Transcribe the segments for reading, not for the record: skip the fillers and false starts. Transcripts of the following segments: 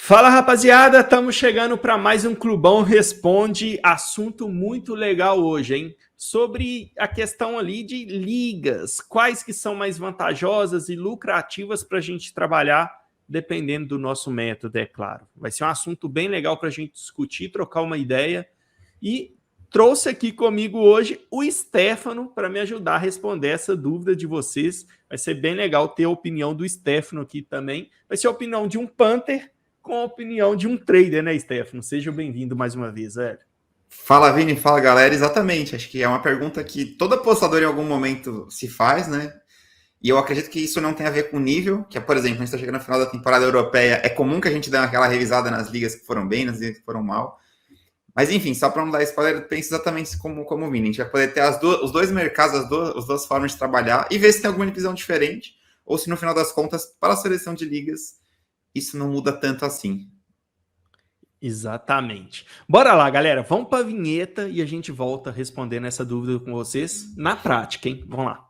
Fala, rapaziada, estamos chegando para mais um Clubão Responde. Assunto muito legal hoje, hein? Sobre a questão ali de ligas, quais que são mais vantajosas e lucrativas para a gente trabalhar, dependendo do nosso método, é claro. Vai ser um assunto bem legal para a gente discutir, trocar uma ideia. E trouxe aqui comigo hoje o Stefano para me ajudar a responder essa dúvida de vocês. Vai ser bem legal ter a opinião do Stefano aqui também. Vai ser a opinião de um Panther com a opinião de um trader, né, Stefano? Seja bem-vindo mais uma vez, velho. Fala, Vini, fala, galera. Exatamente, acho que é uma pergunta que todo apostador em algum momento se faz, né? E eu acredito que isso não tem a ver com nível, que é, por exemplo, a gente está chegando no final da temporada europeia, é comum que a gente dê aquela revisada nas ligas que foram bem, nas ligas que foram mal. Mas enfim, só para não dar spoiler, pense exatamente como o Vini. A gente vai poder ter os dois mercados, as duas formas de trabalhar e ver se tem alguma divisão diferente, ou se no final das contas, para a seleção de ligas, isso não muda tanto assim. Exatamente. Bora lá, galera. Vamos para a vinheta e a gente volta respondendo essa dúvida com vocês na prática, hein? Vamos lá.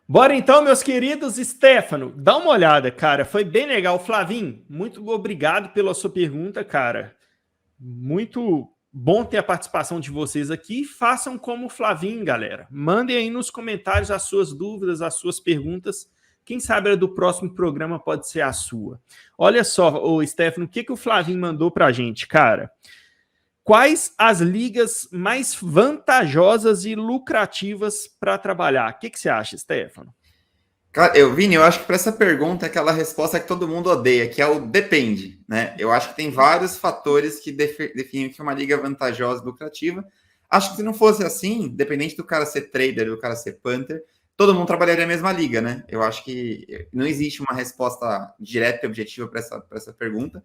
Bora então, meus queridos. Stefano, dá uma olhada, cara. Foi bem legal. Flavinho, muito obrigado pela sua pergunta, cara. Muito bom ter a participação de vocês aqui. Façam como o Flavinho, galera. Mandem aí nos comentários as suas dúvidas, as suas perguntas. Quem sabe a do próximo programa pode ser a sua. Olha só, ô Stefano, o que o Flavinho mandou pra gente, cara? Quais as ligas mais vantajosas e lucrativas para trabalhar? O que você acha, Stefano? Cara, Vini, eu acho que para essa pergunta é aquela resposta que todo mundo odeia, que é o depende, né? Eu acho que tem vários fatores que definem que uma liga é vantajosa e lucrativa. Acho que se não fosse assim, independente do cara ser trader, do cara ser punter, todo mundo trabalharia a mesma liga, né? Eu acho que não existe uma resposta direta e objetiva para essa pergunta.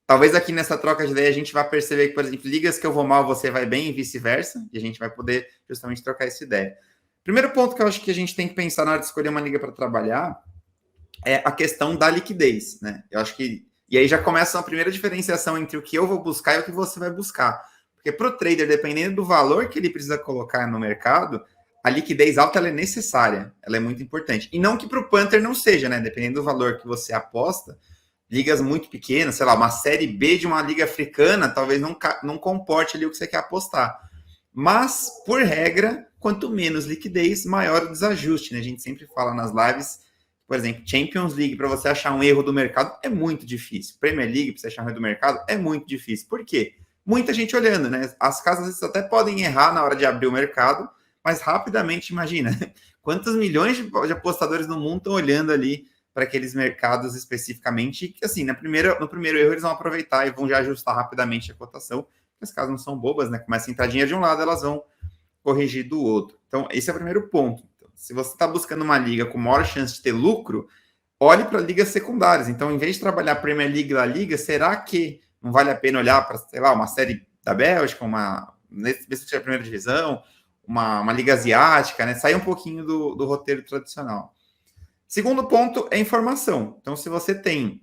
Talvez aqui nessa troca de ideia a gente vá perceber que, por exemplo, ligas que eu vou mal, você vai bem e vice-versa, e a gente vai poder justamente trocar essa ideia. Primeiro ponto que eu acho que a gente tem que pensar na hora de escolher uma liga para trabalhar é a questão da liquidez, né? Eu acho que. E aí já começa a primeira diferenciação entre o que eu vou buscar e o que você vai buscar. Porque para o trader, dependendo do valor que ele precisa colocar no mercado, a liquidez alta ela é necessária, ela é muito importante. E não que para o punter não seja, né? Dependendo do valor que você aposta, ligas muito pequenas, sei lá, uma série B de uma liga africana, talvez não comporte ali o que você quer apostar. Mas, por regra, quanto menos liquidez, maior o desajuste, né? A gente sempre fala nas lives, por exemplo, Champions League, para você achar um erro do mercado, é muito difícil. Premier League, para você achar um erro do mercado, é muito difícil. Por quê? Muita gente olhando, né? As casas às vezes até podem errar na hora de abrir o mercado, mas rapidamente, imagina, quantos milhões de apostadores no mundo estão olhando ali para aqueles mercados especificamente, que assim, no primeiro erro eles vão aproveitar e vão já ajustar rapidamente a cotação. As casas não são bobas, né? Começa a entrar dinheiro de um lado, elas vão corrigir do outro. Então, esse é o primeiro ponto. Então, se você está buscando uma liga com maior chance de ter lucro, olhe para ligas secundárias. Então, em vez de trabalhar a Premier League da liga, será que não vale a pena olhar para, sei lá, uma série da Bélgica, mesmo que seja a primeira divisão, uma liga asiática, né? Sair um pouquinho do roteiro tradicional. Segundo ponto é informação. Então, se você tem,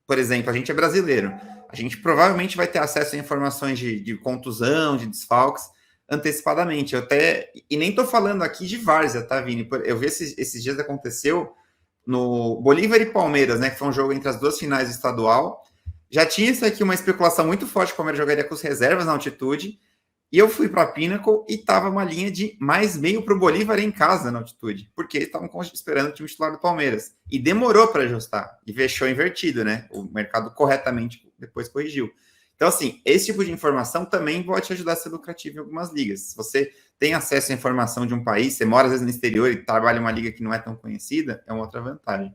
por exemplo, a gente é brasileiro, a gente provavelmente vai ter acesso a informações de contusão, de desfalques, antecipadamente. E nem estou falando aqui de várzea, tá, Vini? Eu vi esses dias aconteceu no Bolívar e Palmeiras, né? Que foi um jogo entre as duas finais do estadual. Já tinha isso aqui uma especulação muito forte que o Palmeiras jogaria com as reservas na altitude. E eu fui para a Pinnacle e tava uma linha de mais meio para o Bolívar em casa na altitude, porque eles estavam esperando o time titular do Palmeiras. E demorou para ajustar, e fechou invertido, né? O mercado corretamente depois corrigiu. Então, assim, esse tipo de informação também pode te ajudar a ser lucrativo em algumas ligas. Se você tem acesso à informação de um país, você mora às vezes no exterior e trabalha em uma liga que não é tão conhecida, é uma outra vantagem.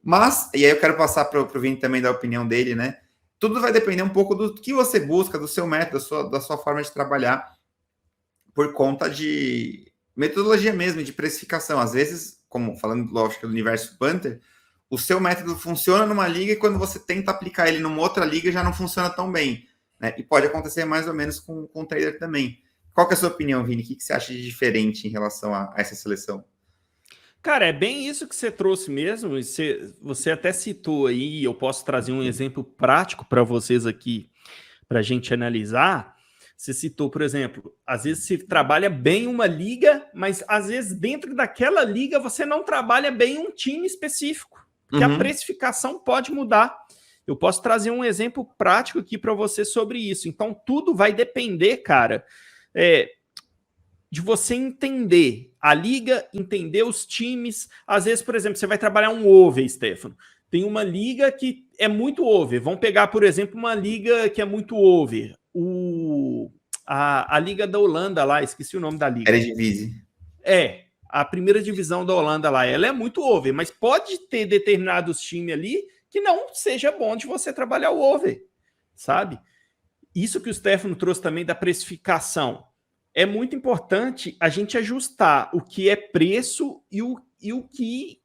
Mas, e aí eu quero passar para o Vini também da opinião dele, né? Tudo vai depender um pouco do que você busca, do seu método, da sua forma de trabalhar, por conta de metodologia mesmo, de precificação. Às vezes, como falando, lógico, do universo Panther, o seu método funciona numa liga e quando você tenta aplicar ele numa outra liga já não funciona tão bem. Né? E pode acontecer mais ou menos com o trader também. Qual que é a sua opinião, Vini? O que você acha de diferente em relação a essa seleção? Cara, é bem isso que você trouxe mesmo. Você até citou aí, eu posso trazer um exemplo prático para vocês aqui, para a gente analisar. Você citou, por exemplo, às vezes você trabalha bem uma liga, mas às vezes dentro daquela liga você não trabalha bem um time específico, porque a precificação pode mudar. Eu posso trazer um exemplo prático aqui para você sobre isso. Então, tudo vai depender, cara, de você entender a liga, entender os times. Às vezes, por exemplo, você vai trabalhar um over, Stefano. Tem uma liga que é muito over. Vamos pegar, por exemplo, uma liga que é muito over. A Liga da Holanda lá, esqueci o nome da liga. Eredivisie. A primeira divisão da Holanda lá, ela é muito over, mas pode ter determinados times ali que não seja bom de você trabalhar o over, sabe? Isso que o Stefano trouxe também da precificação. É muito importante a gente ajustar o que é preço e o que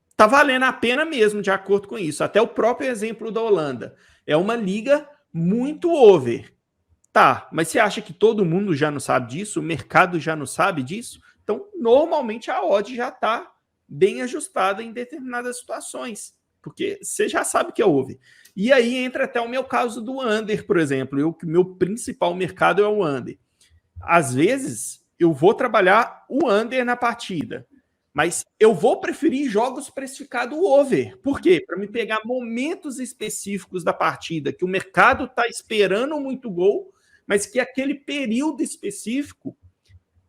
está valendo a pena mesmo, de acordo com isso. Até o próprio exemplo da Holanda. É uma liga muito over. Tá, mas você acha que todo mundo já não sabe disso? O mercado já não sabe disso? Então, normalmente a odd já está bem ajustada em determinadas situações, porque você já sabe que é over. E aí entra até o meu caso do under, por exemplo. Meu principal mercado é o under. Às vezes, eu vou trabalhar o under na partida, mas eu vou preferir jogos precificados over. Por quê? Para me pegar momentos específicos da partida, que o mercado está esperando muito gol, mas que aquele período específico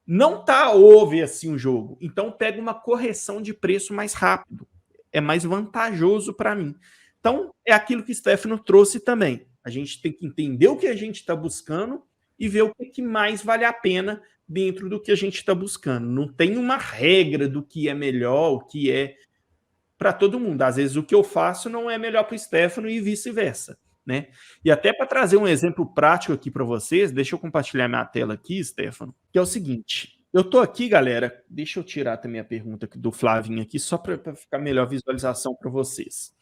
não está over assim o jogo. Então, pega uma correção de preço mais rápido. É mais vantajoso para mim. Então, é aquilo que o Stefano trouxe também. A gente tem que entender o que a gente está buscando e ver o que mais vale a pena dentro do que a gente está buscando. Não tem uma regra do que é melhor, o que é para todo mundo. Às vezes o que eu faço não é melhor para o Stefano e vice-versa, né? E até para trazer um exemplo prático aqui para vocês, deixa eu compartilhar minha tela aqui, Stefano, que é o seguinte. Eu estou aqui, galera, deixa eu tirar também a pergunta do Flavinho aqui, só para ficar melhor visualização para vocês.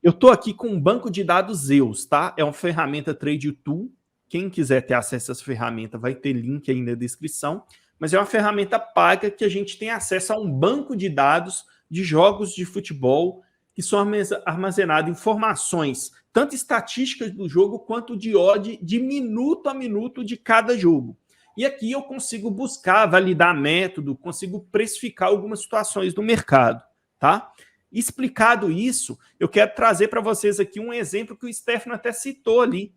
Eu estou aqui com um banco de dados Zeus, tá? É uma ferramenta Trade Tool. Quem quiser ter acesso a essa ferramenta vai ter link aí na descrição, mas é uma ferramenta paga que a gente tem acesso a um banco de dados de jogos de futebol que são armazenadas informações, tanto estatísticas do jogo quanto de odd de minuto a minuto de cada jogo. E aqui eu consigo buscar, validar método, consigo precificar algumas situações do mercado, tá? Explicado isso, eu quero trazer para vocês aqui um exemplo que o Stefano até citou ali,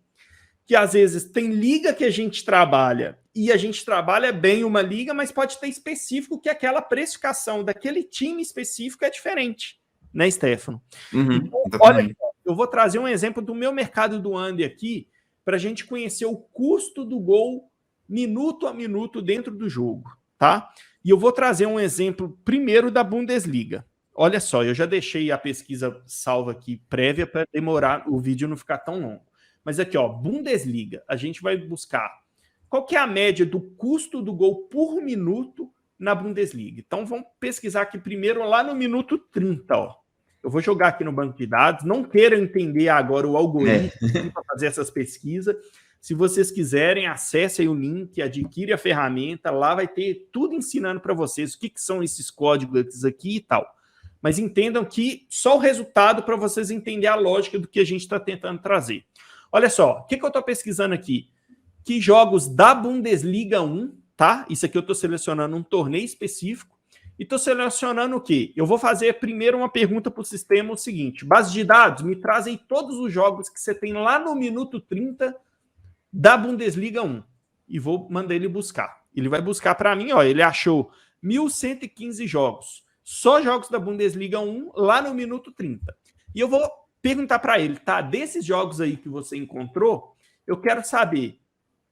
que às vezes tem liga que a gente trabalha e a gente trabalha bem uma liga, mas pode ter específico que aquela precificação daquele time específico é diferente, né, Stefano? Então, olha, eu vou trazer um exemplo do meu mercado do under aqui para a gente conhecer o custo do gol minuto a minuto dentro do jogo, tá? E eu vou trazer um exemplo primeiro da Bundesliga. Olha só, eu já deixei a pesquisa salva aqui prévia para demorar o vídeo não ficar tão longo. Mas aqui, ó, Bundesliga, a gente vai buscar qual que é a média do custo do gol por minuto na Bundesliga. Então, vamos pesquisar aqui primeiro lá no minuto 30, ó. Eu vou jogar aqui no banco de dados, não quero entender agora o algoritmo para fazer essas pesquisas. Se vocês quiserem, acessem o link, adquire a ferramenta, lá vai ter tudo ensinando para vocês o que são esses códigos aqui e tal. Mas entendam que só o resultado para vocês entenderem a lógica do que a gente está tentando trazer. Olha só, o que eu estou pesquisando aqui? Que jogos da Bundesliga 1, tá? Isso aqui eu estou selecionando um torneio específico. E estou selecionando o quê? Eu vou fazer primeiro uma pergunta para o sistema, o seguinte. Base de dados, me trazem todos os jogos que você tem lá no minuto 30 da Bundesliga 1. E vou mandar ele buscar. Ele vai buscar para mim, ó, ele achou 1.115 jogos. Só jogos da Bundesliga 1 lá no minuto 30. E eu vou perguntar para ele, tá? Desses jogos aí que você encontrou, eu quero saber,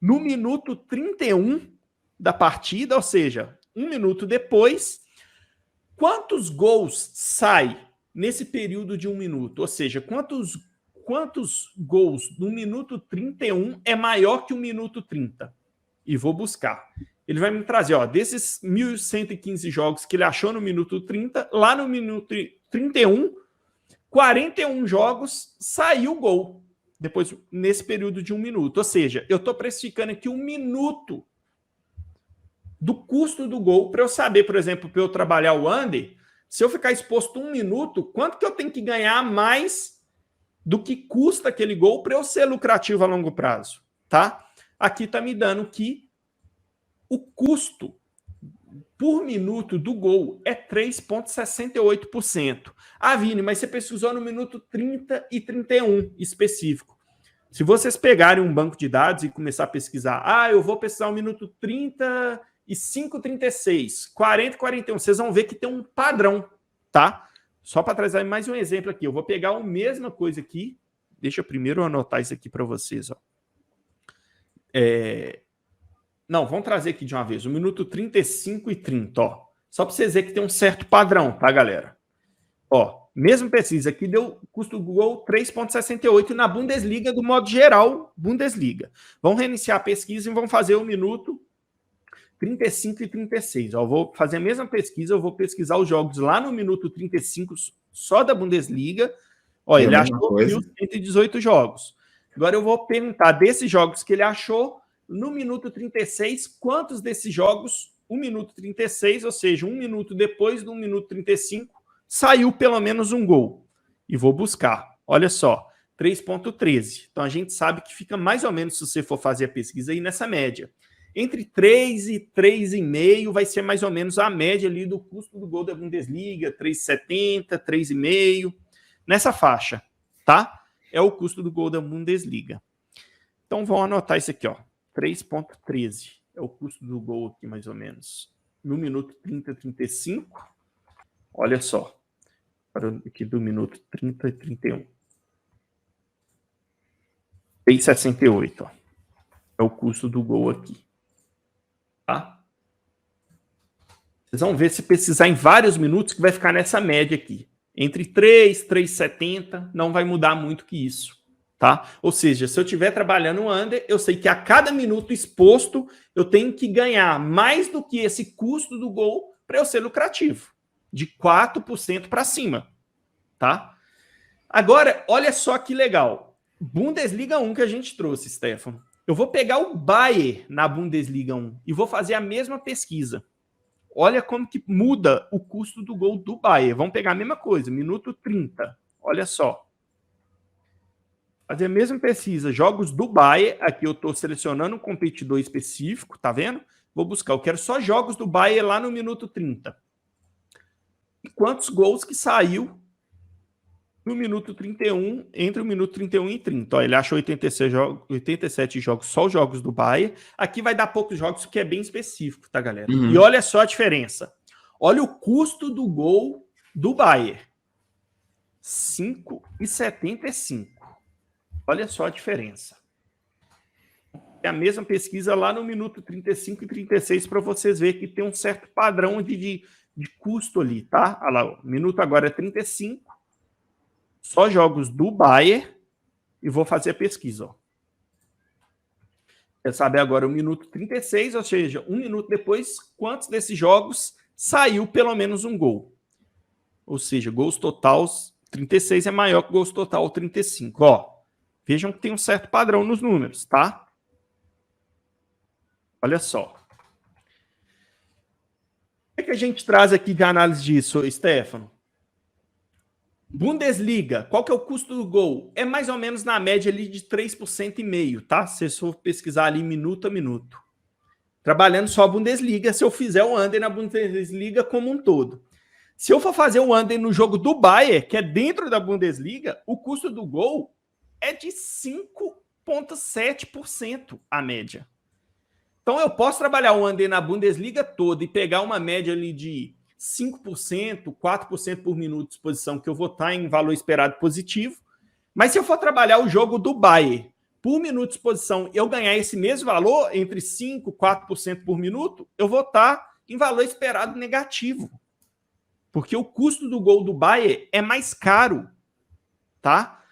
no minuto 31 da partida, ou seja, um minuto depois, quantos gols sai nesse período de um minuto? Ou seja, quantos gols no minuto 31 é maior que o minuto 30? E vou buscar. Ele vai me trazer, ó, desses 1.115 jogos que ele achou no minuto 30, lá no minuto 31, 41 jogos, saiu gol. Depois, nesse período de um minuto. Ou seja, eu estou precificando aqui um minuto do custo do gol para eu saber, por exemplo, para eu trabalhar o under, se eu ficar exposto um minuto, quanto que eu tenho que ganhar mais do que custa aquele gol para eu ser lucrativo a longo prazo, tá? aqui está me dando que o custo por minuto do gol é 3,68%. Ah, Vini, mas você pesquisou no minuto 30 e 31 específico. Se vocês pegarem um banco de dados e começar a pesquisar, eu vou pesquisar o minuto 35, 36, 40 e 41, vocês vão ver que tem um padrão, tá? Só para trazer mais um exemplo aqui, eu vou pegar a mesma coisa aqui, deixa eu primeiro anotar isso aqui para vocês, ó. Não, vamos trazer aqui de uma vez. O minuto 35 e 30, ó. Só para vocês verem que tem um certo padrão, tá, galera? Ó, mesmo pesquisa aqui deu custo do gol 3,68 na Bundesliga, do modo geral, Bundesliga. Vamos reiniciar a pesquisa e vamos fazer o minuto 35 e 36. Ó, eu vou fazer a mesma pesquisa, eu vou pesquisar os jogos lá no minuto 35, só da Bundesliga. Ó, ele achou 1.118 jogos. Agora eu vou perguntar desses jogos que ele achou, no minuto 36, quantos desses jogos, o minuto 36, ou seja, 1 minuto depois do 1 minuto 35, saiu pelo menos um gol. E vou buscar. Olha só, 3,13. Então a gente sabe que fica mais ou menos, se você for fazer a pesquisa aí, nessa média. Entre 3 e 3,5 vai ser mais ou menos a média ali do custo do gol da Bundesliga, 3,70, 3,5, nessa faixa, tá? É o custo do gol da Bundesliga. Então vamos anotar isso aqui, ó. 3,13 é o custo do gol aqui, mais ou menos. No minuto 30, 35. Olha só. Aqui do minuto 30 e 31. 3,68, ó. É o custo do gol aqui. Tá? Vocês vão ver se precisar em vários minutos que vai ficar nessa média aqui. Entre 3 e 3,70, não vai mudar muito que isso. Tá? Ou seja, se eu estiver trabalhando o under, eu sei que a cada minuto exposto, eu tenho que ganhar mais do que esse custo do gol para eu ser lucrativo. De 4% para cima. Tá? Agora, olha só que legal. Bundesliga 1 que a gente trouxe, Stefano. Eu vou pegar o Bayern na Bundesliga 1 e vou fazer a mesma pesquisa. Olha como que muda o custo do gol do Bayern. Vamos pegar a mesma coisa, minuto 30. Olha só. Fazer a mesma pesquisa. Jogos do Bayern. Aqui eu estou selecionando um competidor específico, tá vendo? Vou buscar. Eu quero só jogos do Bayern lá no minuto 30. E quantos gols que saiu no minuto 31, entre o minuto 31 e 30. Ó, ele achou 87 jogos, só os jogos do Bayern. Aqui vai dar poucos jogos, porque é bem específico, tá, galera? Uhum. E olha só a diferença. Olha o custo do gol do Bayern. 5,75. Olha só a diferença. É a mesma pesquisa lá no minuto 35 e 36 para vocês verem que tem um certo padrão de custo ali, tá? Olha lá, o minuto agora é 35. Só jogos do Bayern e vou fazer a pesquisa. Ó. Quer saber agora o minuto 36, ou seja, 1 minuto depois, quantos desses jogos saiu pelo menos um gol? Ou seja, gols totais 36 é maior que gols total 35. Ó, vejam que tem um certo padrão nos números, tá? Olha só. O que a gente traz aqui de análise disso, Stefano? Bundesliga, qual que é o custo do gol? É mais ou menos na média ali de 3,5%, tá? Se eu for pesquisar ali minuto a minuto. Trabalhando só a Bundesliga, se eu fizer o under na Bundesliga como um todo. Se eu for fazer o under no jogo do Bayern, que é dentro da Bundesliga, o custo do gol é de 5,7% a média. Então eu posso trabalhar o under na Bundesliga toda e pegar uma média ali de 5%, 4% por minuto de exposição, que eu vou estar em valor esperado positivo. Mas se eu for trabalhar o jogo do Bayern por minuto de exposição e eu ganhar esse mesmo valor, entre 5% e 4% por minuto, eu vou estar em valor esperado negativo. Porque o custo do gol do Bayern é mais caro. Tá?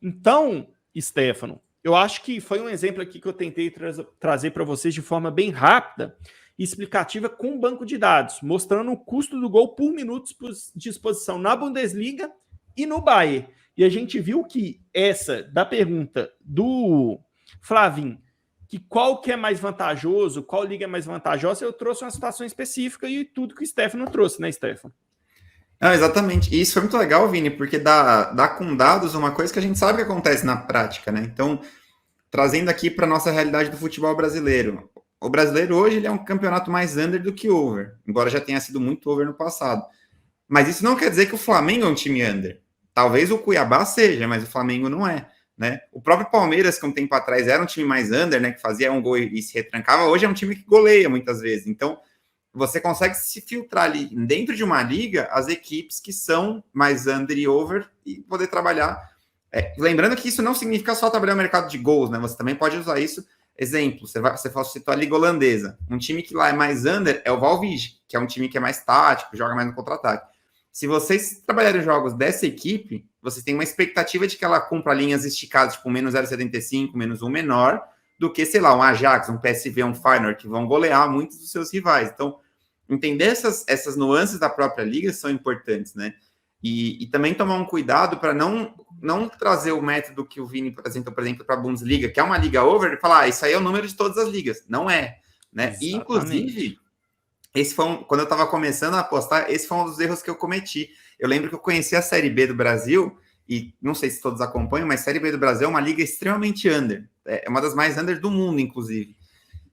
Então, Stefano, eu acho que foi um exemplo aqui que eu tentei trazer para vocês de forma bem rápida e explicativa com banco de dados, mostrando o custo do gol por minuto de exposição na Bundesliga e no Bayern. E a gente viu que essa, da pergunta do Flavinho, que qual que é mais vantajoso, qual liga é mais vantajosa, eu trouxe uma situação específica e tudo que o Stefano trouxe, né, Stefano? Não, exatamente. E isso foi muito legal, Vini, porque dá com dados uma coisa que a gente sabe que acontece na prática, né? Então, trazendo aqui para nossa realidade do futebol brasileiro. O brasileiro hoje ele é um campeonato mais under do que over, embora já tenha sido muito over no passado. Mas isso não quer dizer que o Flamengo é um time under. Talvez o Cuiabá seja, mas o Flamengo não é. Né? O próprio Palmeiras, que um tempo atrás era um time mais under, né, que fazia um gol e se retrancava, hoje é um time que goleia muitas vezes. Então, você consegue se filtrar ali dentro de uma liga as equipes que são mais under e over e poder trabalhar. Lembrando que isso não significa só trabalhar no mercado de gols, né? Você também pode usar isso. Exemplo, você citou a Liga Holandesa. Um time que lá é mais under é o Valvige, que é um time que é mais tático, joga mais no contra-ataque. Se vocês trabalharem jogos dessa equipe, vocês têm uma expectativa de que ela cumpra linhas esticadas, tipo menos 0,75, menos 1 menor, do que, sei lá, um Ajax, um PSV, um Feyenoord, que vão golear muitos dos seus rivais. Então, entender essas nuances da própria liga são importantes, né? E também tomar um cuidado para não trazer o método que o Vini apresentou, por exemplo, para a Bundesliga, que é uma liga over, e falar, isso aí é o número de todas as ligas. Não é, né? E, inclusive, esse foi quando eu estava começando a apostar, esse foi um dos erros que eu cometi. Eu lembro que eu conheci a Série B do Brasil, e não sei se todos acompanham, mas a Série B do Brasil é uma liga extremamente under. É uma das mais under do mundo, inclusive.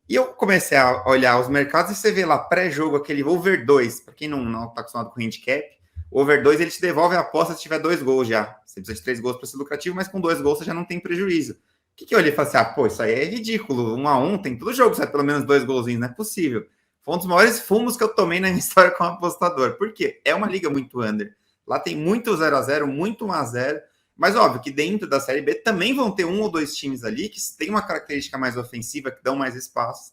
E eu comecei a olhar os mercados e você vê lá, pré-jogo, aquele over 2, para quem não está acostumado com handicap, o over 2 ele te devolve a aposta se tiver 2 gols já. Você precisa de 3 gols para ser lucrativo, mas com 2 gols você já não tem prejuízo. O que eu olhei e falei assim, isso aí é ridículo, 1-1, tem todo jogo, sai pelo menos 2 golzinhos, não é possível. Foi um dos maiores fumos que eu tomei na minha história como apostador. Por quê? É uma liga muito under. Lá tem muito 0-0, muito 1-0, mas óbvio que dentro da Série B também vão ter 1 ou 2 times ali que tem uma característica mais ofensiva, que dão mais espaço.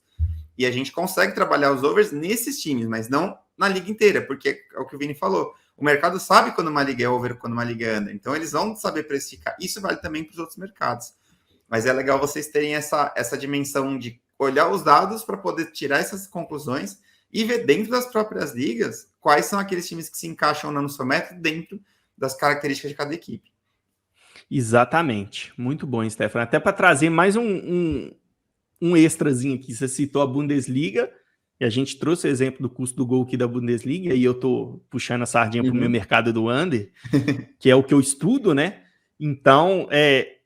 E a gente consegue trabalhar os overs nesses times, mas não na liga inteira, porque é o que o Vini falou. O mercado sabe quando uma liga é over e quando uma liga é under. Então, eles vão saber precificar. Isso vale também para os outros mercados. Mas é legal vocês terem essa dimensão de olhar os dados para poder tirar essas conclusões e ver dentro das próprias ligas quais são aqueles times que se encaixam no seu método dentro das características de cada equipe. Exatamente. Muito bom, Stefano. Até para trazer mais um extrazinho aqui. Você citou a Bundesliga, e a gente trouxe o exemplo do custo do gol aqui da Bundesliga, e eu tô puxando a sardinha para o meu mercado do under, que é o que eu estudo, né? Então,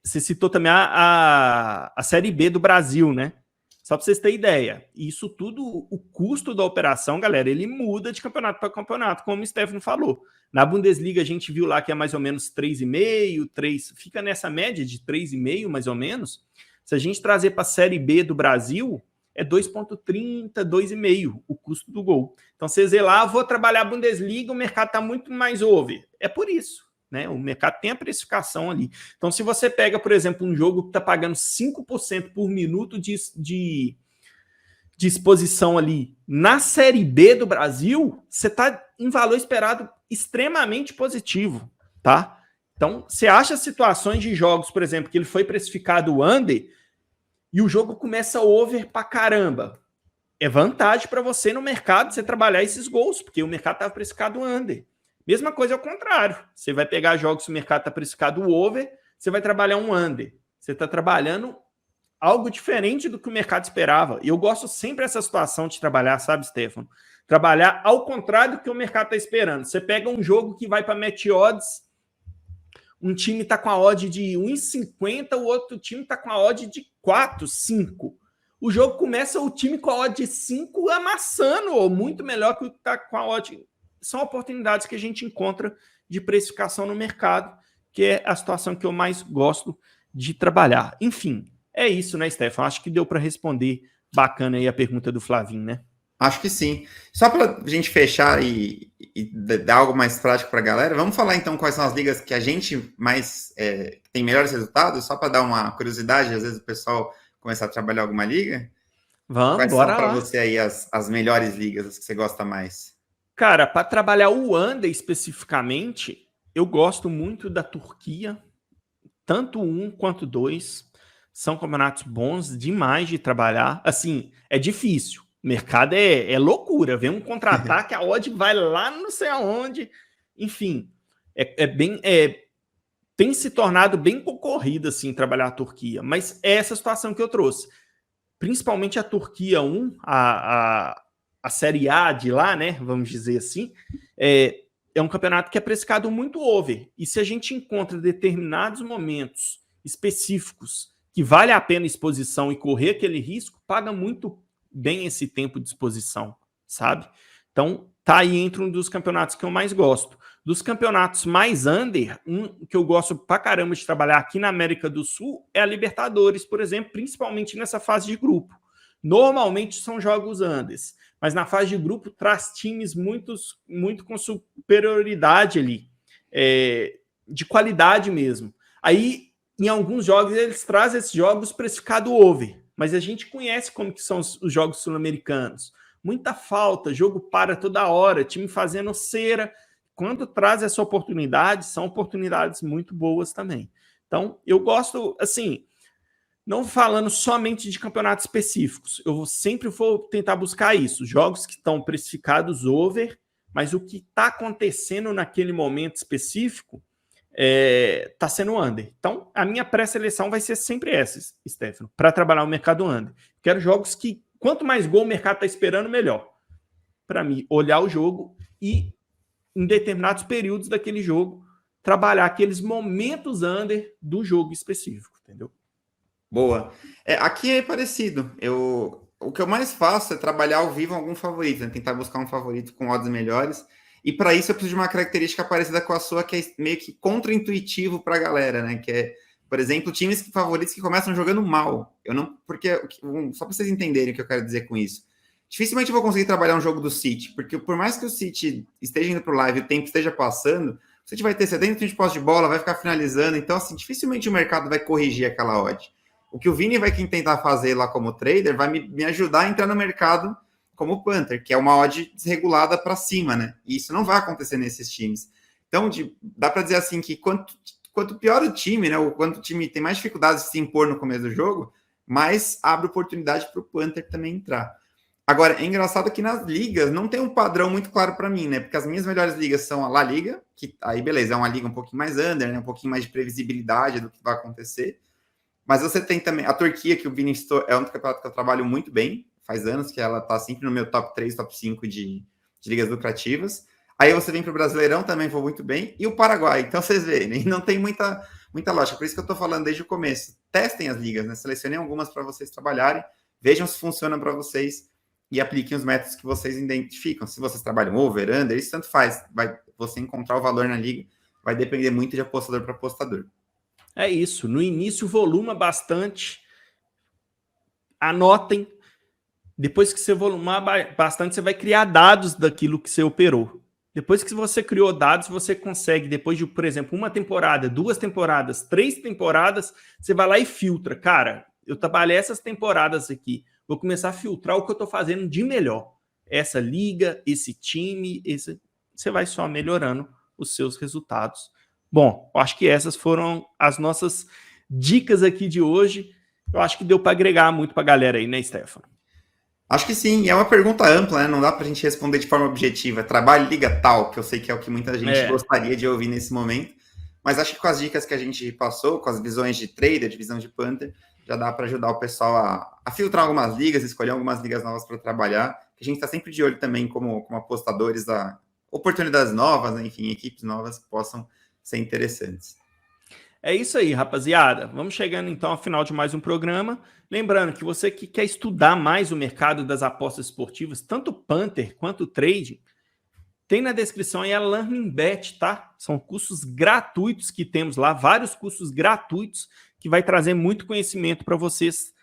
você citou também a Série B do Brasil, né? Só para vocês terem ideia. Isso tudo, o custo da operação, galera, ele muda de campeonato para campeonato, como o Stefano falou. Na Bundesliga, a gente viu lá que é mais ou menos 3,5, 3, fica nessa média de 3,5, mais ou menos. Se a gente trazer para a Série B do Brasil, é 2,30, 2,5 o custo do gol. Então, vocês vê lá, vou trabalhar a Bundesliga, o mercado está muito mais over. É por isso, né? O mercado tem a precificação ali. Então, se você pega, por exemplo, um jogo que está pagando 5% por minuto de exposição ali na Série B do Brasil, você está em valor esperado extremamente positivo, tá? Então, você acha situações de jogos, por exemplo, que ele foi precificado under e o jogo começa over pra caramba. É vantagem para você no mercado você trabalhar esses gols, porque o mercado estava precificado under. Mesma coisa ao contrário. Você vai pegar jogos que o mercado está precificado over, você vai trabalhar um under. Você está trabalhando algo diferente do que o mercado esperava. E eu gosto sempre dessa situação de trabalhar, sabe, Stefano? Trabalhar ao contrário do que o mercado está esperando. Você pega um jogo que vai para match odds, um time está com a odd de 1,50, o outro time está com a odd de 4, 5. O jogo começa o time com a odd de 5 amassando, ou muito melhor que o que está com a odd. São oportunidades que a gente encontra de precificação no mercado, que é a situação que eu mais gosto de trabalhar. Enfim, é isso, né, Stefano? Acho que deu para responder bacana aí a pergunta do Flavinho, né? Acho que sim. Só para a gente fechar e dar algo mais prático para a galera, vamos falar então quais são as ligas que a gente mais tem melhores resultados, só para dar uma curiosidade, às vezes o pessoal começar a trabalhar alguma liga. Vamos, quais bora são lá. para você aí as melhores ligas, as que você gosta mais? Cara, para trabalhar o under especificamente, eu gosto muito da Turquia, tanto 1 quanto 2. São campeonatos bons demais de trabalhar. Assim, é difícil. O mercado é loucura. Vem um contra-ataque, a odd vai lá não sei aonde. Enfim, tem se tornado bem concorrido assim, trabalhar a Turquia. Mas é essa situação que eu trouxe. Principalmente a Turquia 1, a Série A de lá, né? Vamos dizer assim. É um campeonato que é precificado muito over. E se a gente encontra determinados momentos específicos que vale a pena exposição e correr aquele risco, paga muito bem esse tempo de exposição, sabe? Então, tá aí entre um dos campeonatos que eu mais gosto. Dos campeonatos mais under, um que eu gosto pra caramba de trabalhar aqui na América do Sul é a Libertadores, por exemplo, principalmente nessa fase de grupo. Normalmente são jogos unders, mas na fase de grupo traz times muito com superioridade ali, de qualidade mesmo. Aí, em alguns jogos, eles trazem esses jogos precificado over, mas a gente conhece como que são os jogos sul-americanos. Muita falta, jogo para toda hora, time fazendo cera. Quando traz essa oportunidade, são oportunidades muito boas também. Então, eu gosto, assim, não falando somente de campeonatos específicos, eu sempre vou tentar buscar isso, jogos que estão precificados over, mas o que está acontecendo naquele momento específico está sendo under. Então, a minha pré-seleção vai ser sempre essa, Stefano, para trabalhar o mercado under. Quero jogos que, quanto mais gol o mercado está esperando, melhor. Para mim, olhar o jogo e, em determinados períodos daquele jogo, trabalhar aqueles momentos under do jogo específico, entendeu? Boa. Aqui é parecido. O que eu mais faço é trabalhar ao vivo algum favorito, né? Tentar buscar um favorito com odds melhores. E para isso eu preciso de uma característica parecida com a sua, que é meio que contra-intuitivo para a galera, né? Que é, por exemplo, times favoritos que começam jogando mal. Só para vocês entenderem o que eu quero dizer com isso. Dificilmente eu vou conseguir trabalhar um jogo do City, porque por mais que o City esteja indo para o live e o tempo esteja passando, o City vai ter 70% de posse de bola, vai ficar finalizando. Então, assim, dificilmente o mercado vai corrigir aquela odd. O que o Vini vai tentar fazer lá como trader vai me ajudar a entrar no mercado como punter, que é uma odd desregulada para cima, né? E isso não vai acontecer nesses times. Então, dá para dizer assim que quanto pior o time, né? Ou quanto o time tem mais dificuldades de se impor no começo do jogo, mais abre oportunidade para o punter também entrar. Agora, é engraçado que nas ligas não tem um padrão muito claro para mim, né? Porque as minhas melhores ligas são a La Liga, que aí, beleza, é uma liga um pouquinho mais under, né? Um pouquinho mais de previsibilidade do que vai acontecer. Mas você tem também a Turquia, que o Vini é um campeonato que eu trabalho muito bem. Faz anos que ela está sempre no meu top 3, top 5 de ligas lucrativas. Aí você vem para o Brasileirão, também vou muito bem. E o Paraguai, então vocês veem, né? Não tem muita lógica. Por isso que eu estou falando desde o começo. Testem as ligas, né? Selecionem algumas para vocês trabalharem. Vejam se funciona para vocês e apliquem os métodos que vocês identificam. Se vocês trabalham over, under, isso tanto faz. Você encontrar o valor na liga vai depender muito de apostador para apostador. É isso. No início, voluma bastante. Anotem. Depois que você volumar bastante, você vai criar dados daquilo que você operou. Depois que você criou dados, você consegue, depois de, por exemplo, uma temporada, 2 temporadas, 3 temporadas, você vai lá e filtra. Cara, eu trabalhei essas temporadas aqui. Vou começar a filtrar o que eu estou fazendo de melhor. Essa liga, esse time, você vai só melhorando os seus resultados. Bom, eu acho que essas foram as nossas dicas aqui de hoje. Eu acho que deu para agregar muito para a galera aí, né, Stefano? Acho que sim, é uma pergunta ampla, né? Não dá para a gente responder de forma objetiva. Trabalho, liga tal, que eu sei que é o que muita gente gostaria de ouvir nesse momento. Mas acho que com as dicas que a gente passou, com as visões de trader, de visão de punter, já dá para ajudar o pessoal a filtrar algumas ligas, escolher algumas ligas novas para trabalhar. A gente está sempre de olho também como apostadores a oportunidades novas, né? Enfim, equipes novas que possam ser interessantes. É isso aí, rapaziada. Vamos chegando então ao final de mais um programa. Lembrando que você que quer estudar mais o mercado das apostas esportivas, tanto punter quanto trading, tem na descrição aí a Learning Bet, tá? São cursos gratuitos que temos lá, vários cursos gratuitos que vai trazer muito conhecimento para vocês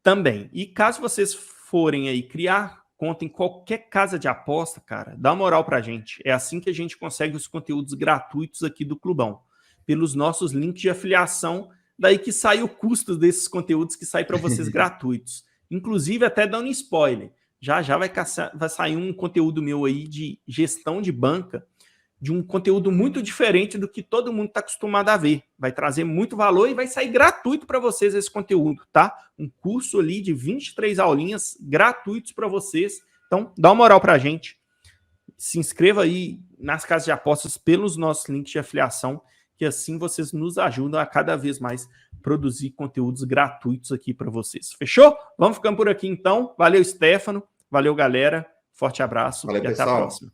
também. E caso vocês forem aí criar conta em qualquer casa de aposta, cara, dá moral pra gente. É assim que a gente consegue os conteúdos gratuitos aqui do Clubão. Pelos nossos links de afiliação, daí que sai o custo desses conteúdos que sai para vocês gratuitos. Inclusive, até dando spoiler, já vai sair um conteúdo meu aí de gestão de banca, de um conteúdo muito diferente do que todo mundo está acostumado a ver. Vai trazer muito valor e vai sair gratuito para vocês esse conteúdo, tá? Um curso ali de 23 aulinhas gratuitos para vocês. Então, dá uma moral para a gente. Se inscreva aí nas casas de apostas pelos nossos links de afiliação, que assim vocês nos ajudam a cada vez mais produzir conteúdos gratuitos aqui para vocês. Fechou? Vamos ficando por aqui então. Valeu, Stefano. Valeu, galera. Forte abraço. Valeu, e pessoal. Até a próxima.